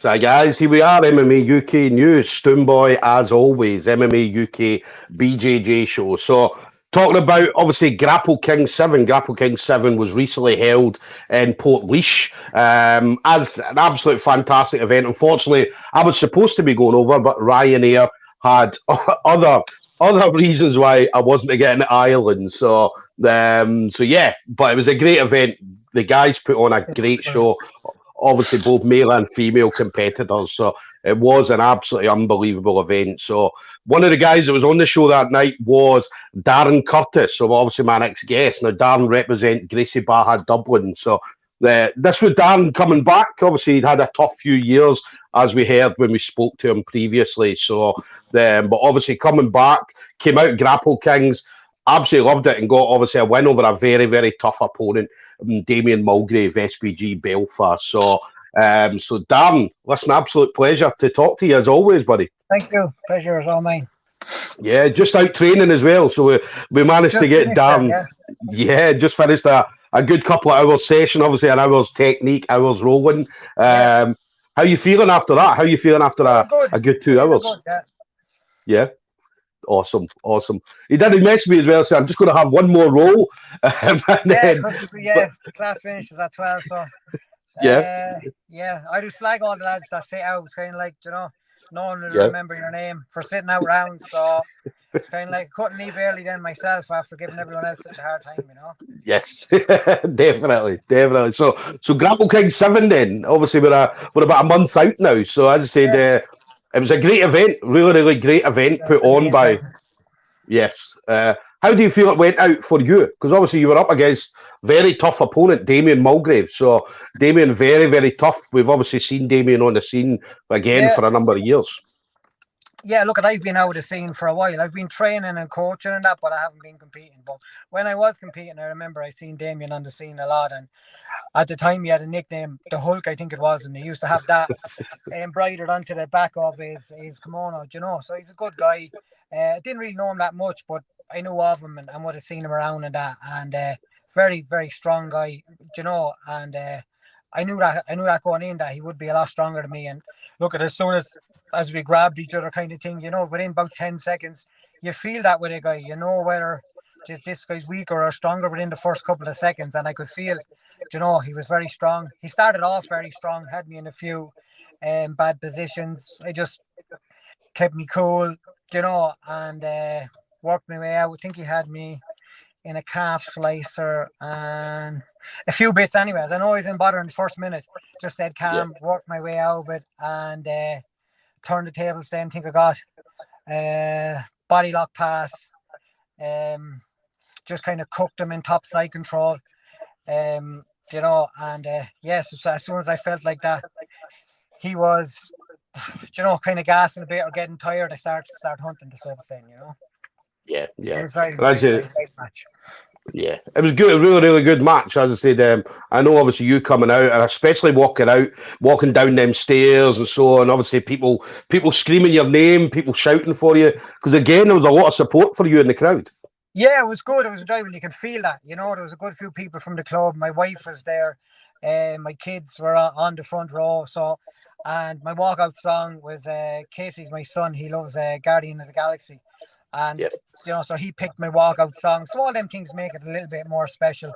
So guys, here we are, MMA UK News, Stoomboy as always, MMA UK BJJ show. So talking about obviously Grapplekings 7. Grapplekings 7 was recently held in Portlaoise as an absolute fantastic event. Unfortunately, I was supposed to be going over, but Ryanair had other reasons why I wasn't to get into Ireland. So yeah, but it was a great event. The guys put on a great show. Obviously, both male and female competitors. So it was an absolutely unbelievable event. So one of the guys that was on the show that night was Darren Curtis. So obviously my next guest. Now Darren represents Gracie Barra Dublin. So this was Darren coming back. Obviously he'd had a tough few years, as we heard when we spoke to him previously. So but obviously coming back, came out Grapplekings, absolutely loved it, and got obviously a win over a very, very tough opponent, Damien Mulgrave, SBG Belfast. So Darren, listen, absolute pleasure to talk to you as always, buddy. Thank you. Pleasure is all mine. Yeah, just out training as well. So we managed to get Darren. Yeah, just finished a good couple of hours session, obviously an hour's technique, hours rolling. How you feeling after that? How you feeling after a good 2 hours? Good, yeah. Awesome. He did message me as well, so I'm just going to have one more roll. The class finishes at 12, so I do slag all the lads that sit out. It's kind of like, no one will remember your name for sitting out rounds, so it's kind of like I couldn't leave early then myself after giving everyone else such a hard time, Yes, definitely. So Grapplekings 7 then, obviously we're about a month out now, so as I said, it was a great event, really great event put on by... Yes. How do you feel it went out for you? Because obviously you were up against very tough opponent, Damien Mulgrave. So Damien, very, very tough. We've obviously seen Damien on the scene again for a number of years. Yeah, look, I've been out of the scene for a while. I've been training and coaching and that, but I haven't been competing. But when I was competing, I remember I seen Damien on the scene a lot. And at the time, he had a nickname, the Hulk, I think it was. And he used to have that embroidered onto the back of his kimono, So he's a good guy. I didn't really know him that much, but I knew of him and would have seen him around and that. And very, very strong guy, And I knew that going in that he would be a lot stronger than me. And look, as soon as we grabbed each other kind of thing, within about 10 seconds, you feel that with a guy, whether just this guy's weaker or stronger within the first couple of seconds. And I could feel, he was very strong. He started off very strong, had me in a few bad positions. I just kept me cool, and worked my way out. I think he had me in a calf slicer and a few bits anyways. I know he's in bother in the first minute. Just dead calm, worked my way out of it and turned the tables then. Think I got body lock pass. Just kind of cooked him in top side control. So as soon as I felt like that, he was, kind of gassing a bit or getting tired, I start hunting the subs then, Yeah. It was very great match. Yeah, it was good, a really good match. As I said, I know obviously you coming out, and especially walking down them stairs and so on. Obviously, people screaming your name, people shouting for you, because again, there was a lot of support for you in the crowd. Yeah, it was good. It was enjoyable. You could feel that. There was a good few people from the club. My wife was there. My kids were on the front row. So, and my walkout song was Casey's my son. He loves Guardian of the Galaxy. And, so he picked my walkout song. So all them things make it a little bit more special.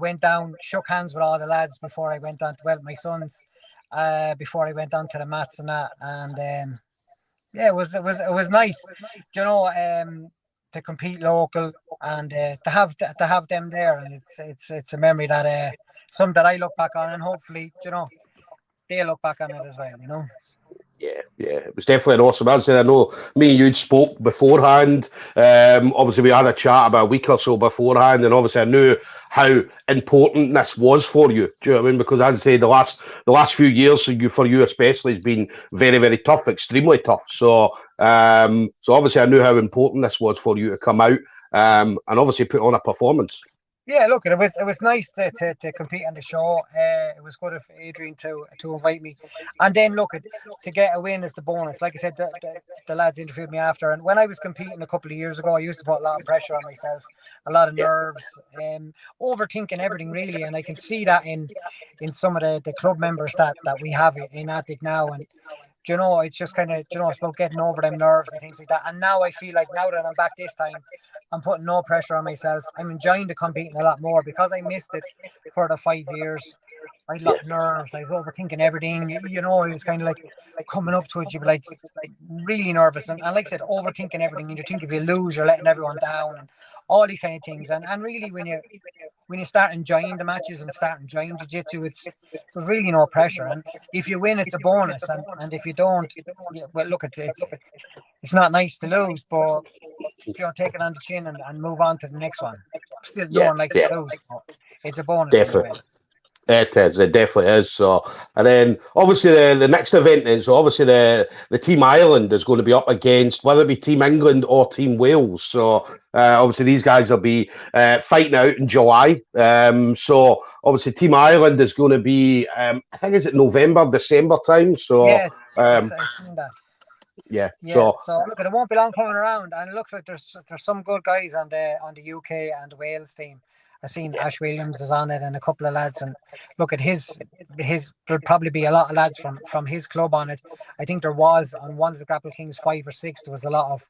Went down, shook hands with all the lads before I went on to, my sons, before I went on to the mats and that. And, it was nice, to compete local and to have them there. And it's a memory that, something that I look back on and hopefully, they look back on it as well, Yeah, it was definitely an awesome answer. I know me and you spoke beforehand. Obviously, we had a chat about a week or so beforehand, and obviously I knew how important this was for you. Do you know what I mean? Because as I say, the last few years for you especially has been very, very tough, extremely tough. So obviously I knew how important this was for you to come out and obviously put on a performance. Yeah, look, it was nice to compete on the show. It was good of Adrian to invite me, and then look at to get a win is the bonus. Like I said, the lads interviewed me after, and when I was competing a couple of years ago, I used to put a lot of pressure on myself, a lot of Yeah. nerves, overthinking everything really, and I can see that in some of the club members that we have in Attic now, and it's just kind of, it's about getting over them nerves and things like that. And now I feel like now that I'm back this time, I'm putting no pressure on myself. I'm enjoying the competing a lot more because I missed it for the 5 years. I had a lot Yeah. of nerves. I was overthinking everything. It was kind of like coming up to it, you'd be like really nervous. And like I said, overthinking everything. And you think if you lose, you're letting everyone down and all these kind of things. And really, when you start enjoying the matches and start enjoying jiu-jitsu, there's really no pressure. And if you win, it's a bonus. And if you don't, yeah, well, look, it's not nice to lose, but take it on the chin and move on to the next one. Still, no Yeah. one likes Yeah. to lose, but it's a bonus when you win. Definitely. It is. It definitely is. So, and then obviously the next event is obviously the Team Ireland is going to be up against whether it be Team England or Team Wales. So obviously these guys will be fighting out in July. So obviously Team Ireland is going to be I think is it November, December time. So Yeah, I've seen that. yeah. Yeah, So so look, it won't be long coming around, and it looks like there's some good guys on the UK and the Wales team. I seen yeah, Ash Williams is on it, and a couple of lads. And look at his there'll probably be a lot of lads from his club on it. I think there was on one of the Grapplekings 5 or 6. There was a lot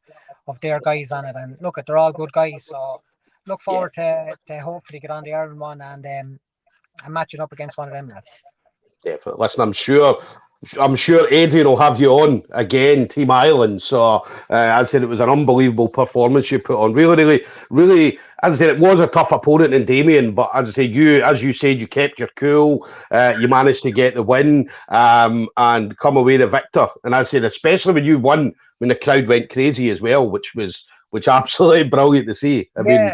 of their guys on it, and look at they're all good guys. So look yeah. forward to hopefully get on the Ireland one and matching up against one of them lads. Definitely. Listen, I'm sure Adrian will have you on again, Team Ireland. So I said it was an unbelievable performance you put on. Really, really, really. As I said, it was a tough opponent in Damien, but as I said, as you said, you kept your cool. You managed to get the win and come away the victor. And as I said, especially when you won, when the crowd went crazy as well, which absolutely brilliant to see. I mean,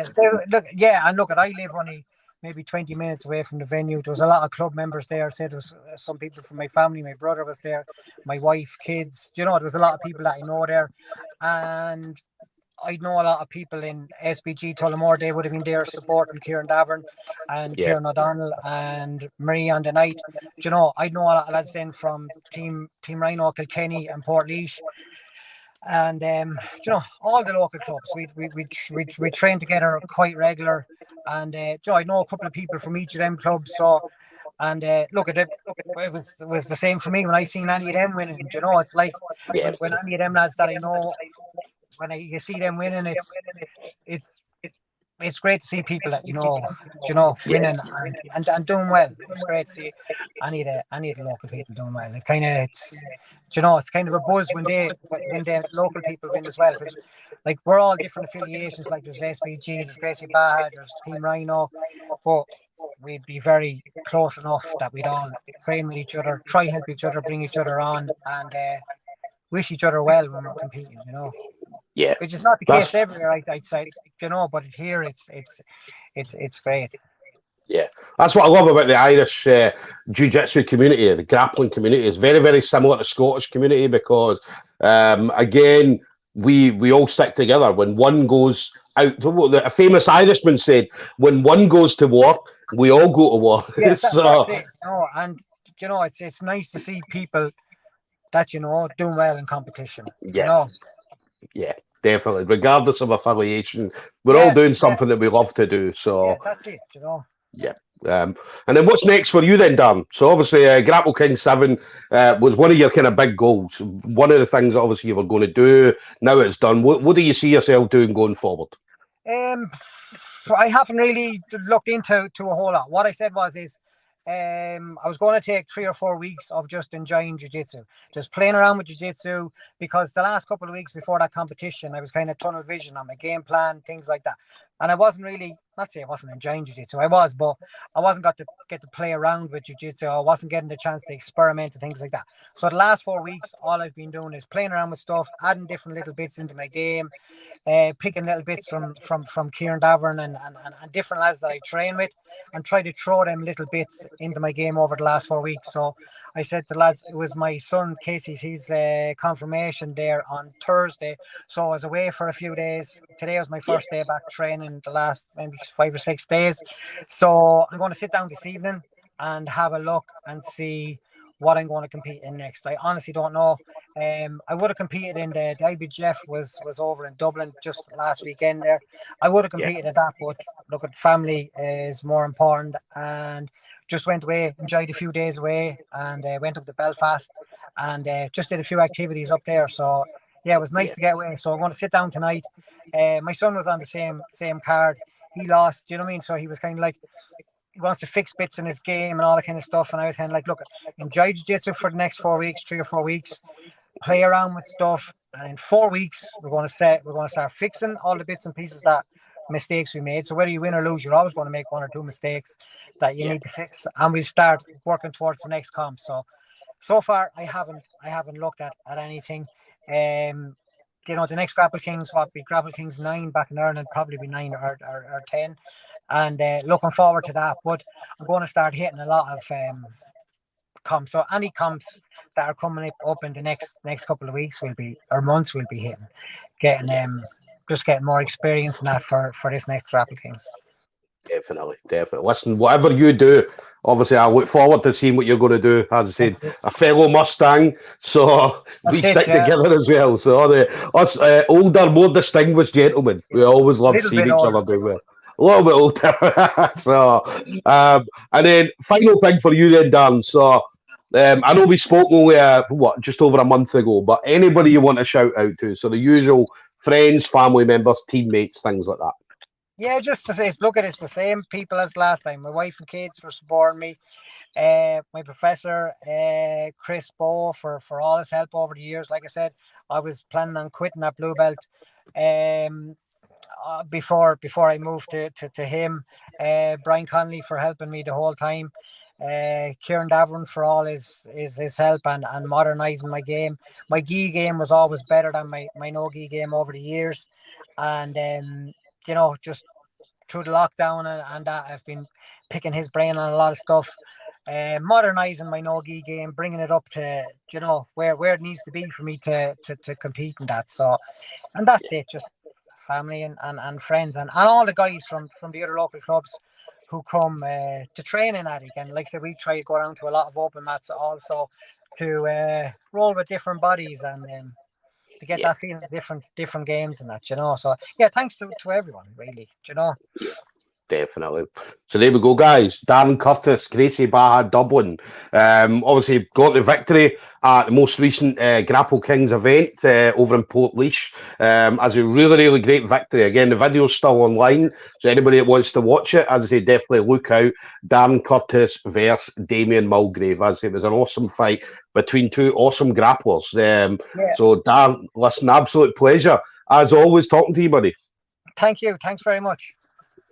Yeah, and look, I live only maybe 20 minutes away from the venue. There was a lot of club members there. Said there was some people from my family. My brother was there, my wife, kids. There was a lot of people that I know there, and I know a lot of people in SBG Tullamore. They would have been there supporting Kieran Davern and yeah, Kieran O'Donnell and Marie on the night. I know a lot of lads then from Team Rhino, Kilkenny and Portlaoise. And all the local clubs, we train together quite regular, and I know a couple of people from each of them clubs. So, and look at it, it was the same for me when I seen any of them winning. It's like yeah, when any of them lads that I know, you see them winning, it's great to see people that yeah, winning and doing well. It's great to see any of the local people doing well. It's kind of a buzz when the local people win as well, because like we're all different affiliations. Like there's SBG, there's Gracie Barra, there's Team Rhino, but we'd be very close enough that we'd all train with each other, try help each other, bring each other on, and wish each other well when we're competing. yeah. Which is not the That's case everywhere, I'd say, but here it's great. Yeah, that's what I love about the Irish jiu-jitsu community, the grappling community. It's very, very similar to Scottish community because, again, we all stick together. When one goes out, a famous Irishman said, "When one goes to war, we all go to war." Yeah, that's So, it. And it's nice to see people that doing well in competition. yeah, yeah, definitely. Regardless of affiliation, we're all Yeah, doing yeah, something that we love to do. yeah. So, That's it. yeah. And then what's next for you then, Dan? So obviously, Grapple King 7 was one of your kind of big goals. One of the things that obviously you were going to do. Now it's done. What do you see yourself doing going forward? Um, I haven't really looked into a whole lot. What I said is I was going to take 3 or 4 weeks of just enjoying jiu-jitsu, just playing around with jiu-jitsu, because the last couple of weeks before that competition, I was kind of tunnel vision on my game plan, things like that. And I wasn't really, not say I wasn't enjoying jiu-jitsu, I was, but I wasn't got to get to play around with jiu-jitsu. I wasn't getting the chance to experiment and things like that. So the last 4 weeks, all I've been doing is playing around with stuff, adding different little bits into my game, picking little bits from Kieran Davern and different lads that I train with, and try to throw them little bits into my game over the last 4 weeks. So I said to the lads, it was my son Casey's his confirmation there on Thursday. So I was away for a few days. Today was my first day back training, the last maybe or 6 days. So I'm going to sit down this evening and have a look and see what I'm going to compete in next. I honestly don't know. I would have competed in the IBJF was over in Dublin just last weekend there. I would have competed at that, but look, at family is more important, and just went away, enjoyed a few days away, and went up to Belfast and just did a few activities up there. So yeah, it was nice to get away. So I'm going to sit down tonight. My son was on the same card. He lost, you know what I mean? So he was kind of like, he wants to fix bits in his game and all that kind of stuff. And I was kind of like, look, enjoy jiu-jitsu for the next 4 weeks, 3 or 4 weeks, play around with stuff. And in 4 weeks, we're going to start fixing all the bits and pieces that mistakes we made. So whether you win or lose, you're always going to make 1 or 2 mistakes that you need to fix. And we'll start working towards the next comp. So far, I haven't looked at anything. You know, the next Grapplekings will be Grapplekings 9 back in Ireland, probably be 9 or 10. And looking forward to that. But I'm going to start hitting a lot of comps. So any comps that are coming up in the next couple of weeks will be, or months will be hitting, just getting more experience in that for this next Grapplekings. Definitely. Listen, whatever you do, obviously, I look forward to seeing what you're going to do. As I said, a fellow Mustang, so we stick together as well. So us older, more distinguished gentlemen, we always love seeing each other do well. A little bit older. So, and then final thing for you then, Dan. So, I know we spoke only just over a month ago, but anybody you want to shout out to? So the usual friends, family members, teammates, things like that. Yeah, just to say, look at it's the same people as last time. My wife and kids for supporting me. My professor, Chris Bow, for all his help over the years. Like I said, I was planning on quitting that blue belt before I moved to him. Brian Connolly for helping me the whole time. Kieran Davern for all his help and modernising my game. My gi game was always better than my no gi game over the years. And you know, just through the lockdown and that, I've been picking his brain on a lot of stuff, modernising my no-gi game, bringing it up to, you know, where it needs to be for me to compete in that. So, and that's it, just family and friends and all the guys from the other local clubs who come to train in Attic. And like I said, we try to go around to a lot of open mats also to roll with different bodies and to get that feeling of different games and that, you know. So yeah, thanks to everyone, really, you know. Definitely. So there we go, guys. Darren Curtis, Gracie Barra Dublin. Obviously got the victory at the most recent Grapplekings event over in Portlaoise. As a really great victory. Again, the video's still online, so anybody that wants to watch it, as I say, definitely look out. Darren Curtis versus Damien Mulgrave. As I say, it was an awesome fight between two awesome grapplers. So Darren, listen, absolute pleasure as always talking to you, buddy. Thank you. Thanks very much.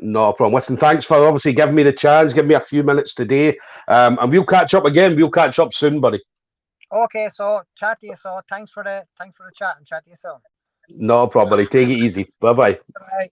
No problem. Listen, thanks for obviously giving me the chance, give me a few minutes today. And we'll catch up again. We'll catch up soon, buddy. Okay, so chat to you. So thanks for the chat and chat to you soon. No problem, buddy. Take it easy. Bye-bye. Bye.